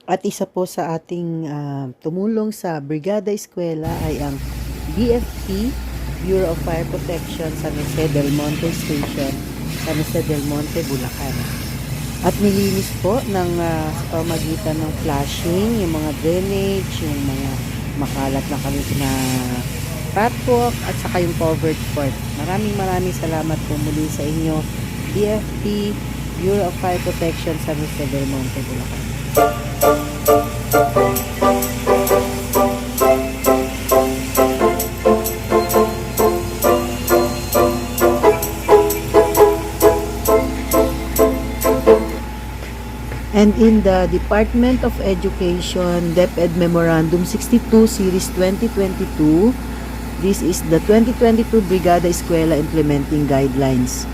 At isa po sa ating tumulong sa Brigada Eskwela ay ang BFP, Bureau of Fire Protection, San Jose del Monte Station, San Jose del Monte, Bulacan. At nilinis po ng sa pamagitan ng flushing, yung mga drainage, yung mga makalat na kami na catwalk at saka yung covered court. Maraming salamat po muli sa inyo, BFP, Bureau of Fire Protection, San Jose del Monte, Bulacan. And in the Department of Education, DepEd Memorandum 62 Series 2022, this is the 2022 Brigada Eskwela Implementing Guidelines.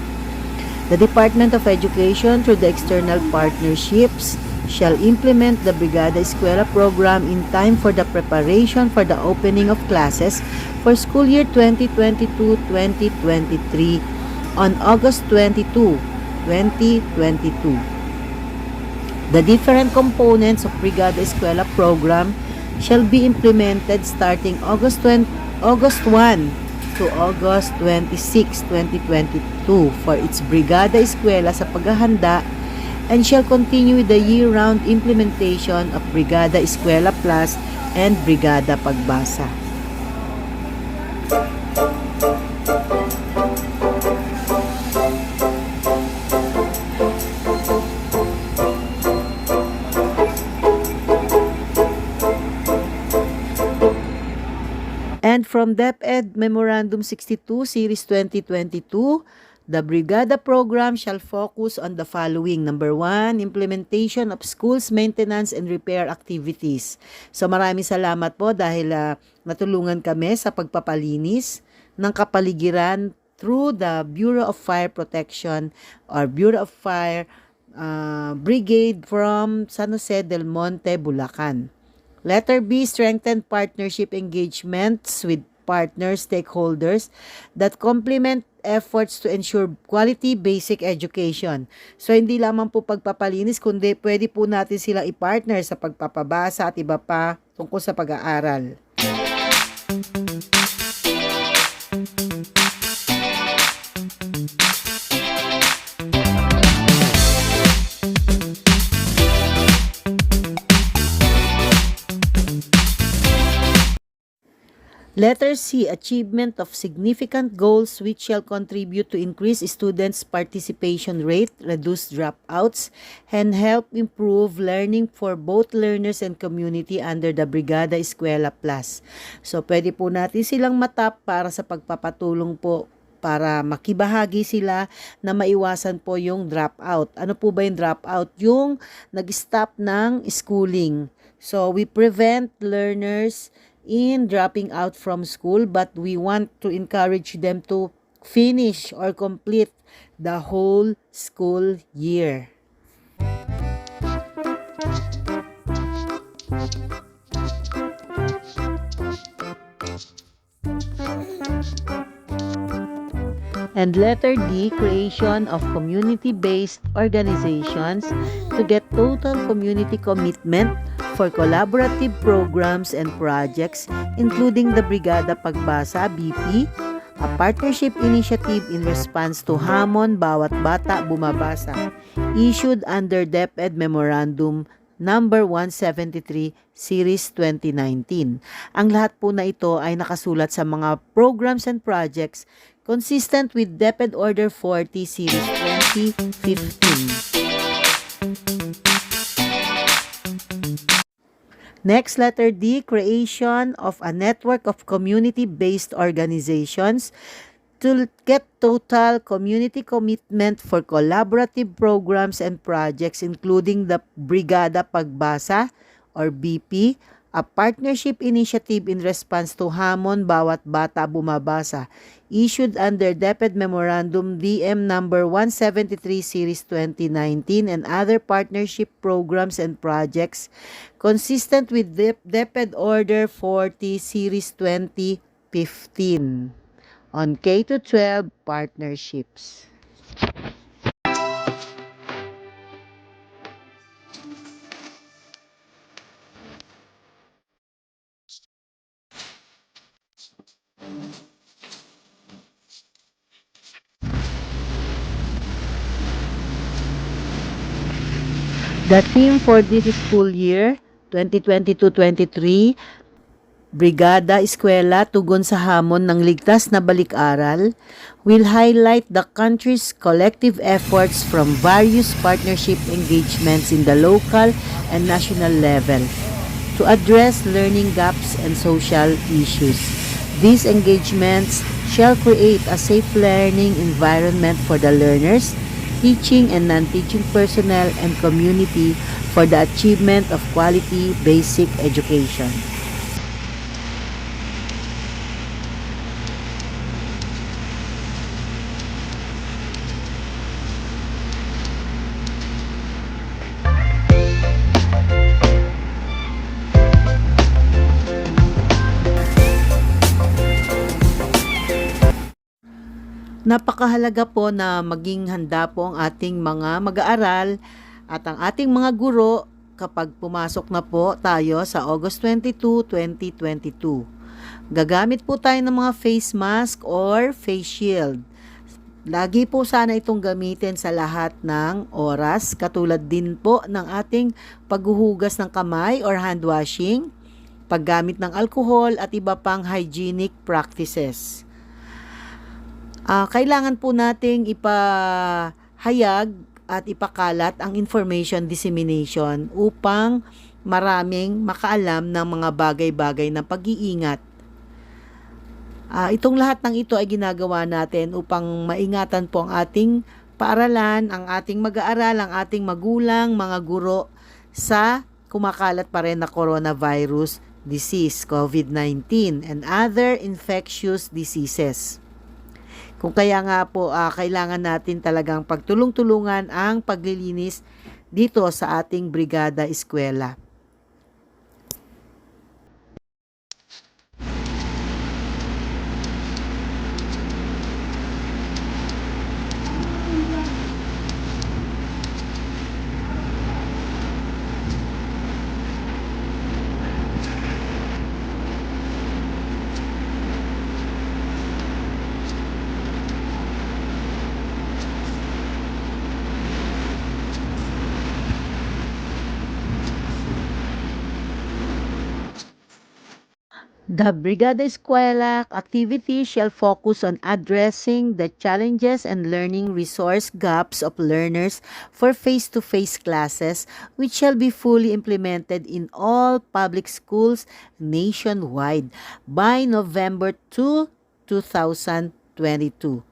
The Department of Education, through the external partnerships, shall implement the Brigada Eskwela program in time for the preparation for the opening of classes for school year 2022-2023 on August 22, 2022. The different components of Brigada Eskwela program shall be implemented starting August 1 to August 26, 2022 for its Brigada Eskwela sa paghahanda and shall continue with the year-round implementation of Brigada Eskwela Plus and Brigada Pagbasa. And from DepEd Memorandum 62 Series 2022, the Brigada program shall focus on the following. Number 1, implementation of schools maintenance and repair activities. So maraming salamat po dahil natulungan kami sa pagpapalinis ng kapaligiran through the Bureau of Fire Protection or Bureau of Fire Brigade from San Jose del Monte, Bulacan. Letter B, strengthen partnership engagements with partner stakeholders that complement efforts to ensure quality basic education. So, hindi lamang po pagpapalinis, kundi pwede po natin silang i-partner sa pagpapabasa at iba pa tungkol sa pag-aaral. Letter C, achievement of significant goals which shall contribute to increase students' participation rate, reduce dropouts, and help improve learning for both learners and community under the Brigada Eskwela Plus. So, pwede po natin silang matap para sa pagpapatulong po para makibahagi sila na maiwasan po yung dropout. Ano po ba yung dropout? Yung nag-stop ng schooling. So, we prevent learners in dropping out from school, but we want to encourage them to finish or complete the whole school year. And letter D, creation of community-based organizations to get total community commitment for collaborative programs and projects, including the Brigada Pagbasa, BP, a partnership initiative in response to Hamon Bawat Bata Bumabasa, issued under DepEd Memorandum Number 173, Series 2019. Ang lahat po na ito ay nakasulat sa mga programs and projects consistent with DepEd Order 40, Series 2015. Next, letter D, creation of a network of community-based organizations to get total community commitment for collaborative programs and projects, including the Brigada Pagbasa or BP, a partnership initiative in response to Hamon Bawat Bata Bumabasa, issued under DepEd Memorandum DM number 173 Series 2019, and other partnership programs and projects consistent with DepEd Order 40 Series 2015 on K-12 partnerships. The theme for this school year, 2022-23, Brigada Eskwela Tugon sa Hamon ng Ligtas na Balik-aral, will highlight the country's collective efforts from various partnership engagements in the local and national level to address learning gaps and social issues. These engagements shall create a safe learning environment for the learners, teaching and non-teaching personnel, and community for the achievement of quality basic education. Napakahalaga po na maging handa po ang ating mga mag-aaral at ang ating mga guro kapag pumasok na po tayo sa August 22, 2022. Gagamit po tayo ng mga face mask or face shield. Lagi po sana itong gamitin sa lahat ng oras, katulad din po ng ating paghuhugas ng kamay or hand washing, paggamit ng alcohol at iba pang hygienic practices. Kailangan po nating ipahayag at ipakalat ang information dissemination upang maraming makaalam ng mga bagay-bagay na pag-iingat. Itong lahat ng ito ay ginagawa natin upang maingatan po ang ating paaralan, ang ating mag-aaral, ang ating magulang, mga guro sa kumakalat pa rin na coronavirus disease, COVID-19, and other infectious diseases. Kung kaya nga po, kailangan natin talagang pagtulong-tulungan ang paglilinis dito sa ating Brigada Eskwela. The Brigada Eskwela activity shall focus on addressing the challenges and learning resource gaps of learners for face-to-face classes, which shall be fully implemented in all public schools nationwide by November 2, 2022.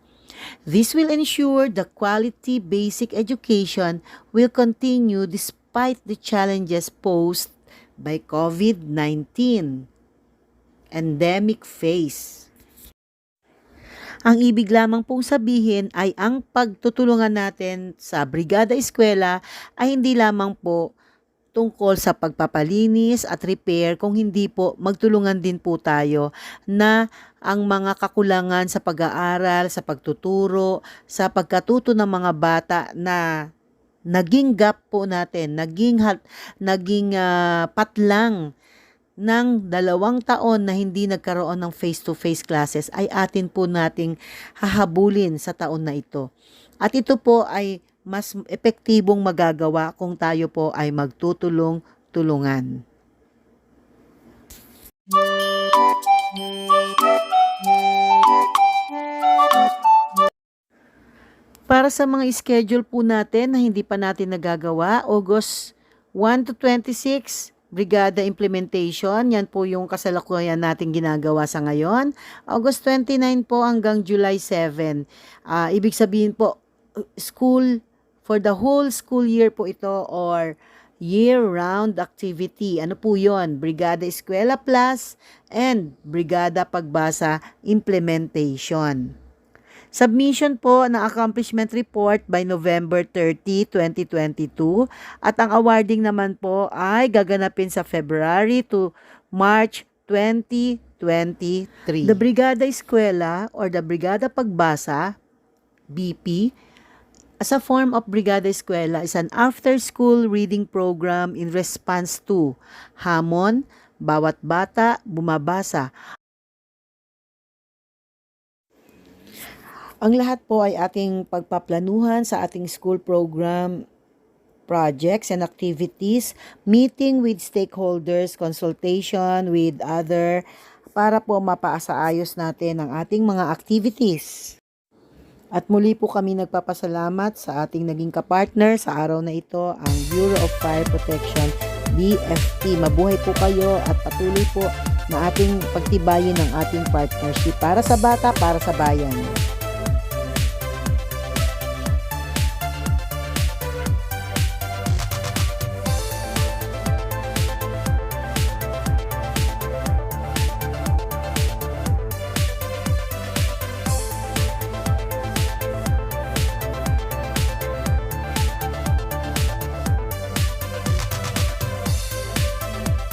This will ensure the quality basic education will continue despite the challenges posed by COVID-19 endemic phase. Ang ibig lamang pong sabihin ay ang pagtutulungan natin sa Brigada Eskwela ay hindi lamang po tungkol sa pagpapalinis at repair, kung hindi po magtulungan din po tayo na ang mga kakulangan sa pag-aaral, sa pagtuturo, sa pagkatuto ng mga bata na naging gap po natin, naging patlang ng 2 taon na hindi nagkaroon ng face-to-face classes ay atin po nating hahabulin sa taon na ito. At ito po ay mas epektibong magagawa kung tayo po ay magtutulong-tulungan. Para sa mga schedule po natin na hindi pa natin nagagawa, August 1 to 26, Brigada Implementation, yan po yung kasalukuyan natin ginagawa sa ngayon. August 29 po hanggang July 7. Ibig sabihin po, school, for the whole school year po ito or year-round activity. Ano po yon? Brigada Eskwela Plus and Brigada Pagbasa Implementation. Submission po ng accomplishment report by November 30, 2022 at ang awarding naman po ay gaganapin sa February to March 2023. The Brigada Eskwela or the Brigada Pagbasa, BP, as a form of Brigada Eskwela is an after-school reading program in response to hamon, bawat bata, bumabasa. Ang lahat po ay ating pagpaplanuhan sa ating school program projects and activities, meeting with stakeholders, consultation with other, para po mapasaayos natin ang ating mga activities. At muli po kami nagpapasalamat sa ating naging kapartner sa araw na ito, ang Bureau of Fire Protection, BFP. Mabuhay po kayo at patuloy po na ating pagtibayin ng ating partnership para sa bata, para sa bayan.